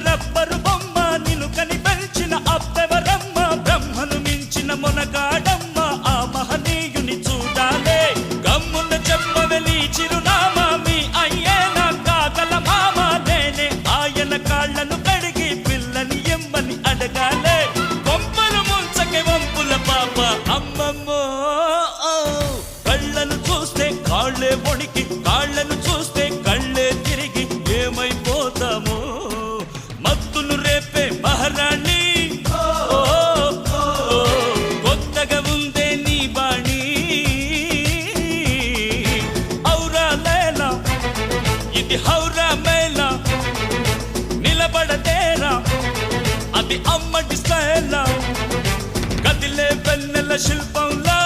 rubber బొమ్మ నిన్ను కని పెంచిన అప్పెవరమ్మ బ్రహ్మను మించిన మొనగాడమ్మ ఆ మహనీయుని చూడాలే గమ్మున చెప్పవే నీ చిరునామా మీ అయ్యేనా కాగల మామ నేనే ఆయన కాళ్ళను కడిగి పిల్లని ఎమ్మని అడగాలే కొంపలు ముంచకే వంపుల పాప అమ్మమ్మో కళ్ళను చూస్తే కాళ్ళే వణికి కాళ్ళను చూస్తే కళ్ళే తిరిగి ఏమైపోతామో మత్తును రేపే మహారాణి కొత్తగా ఉందే నీ బాణి ఔరా లేలా ఇది హౌరా మేలా నిలబడతేరా అది అమ్మటి స్టైలా కదిలే వెన్నెల శిల్పంలా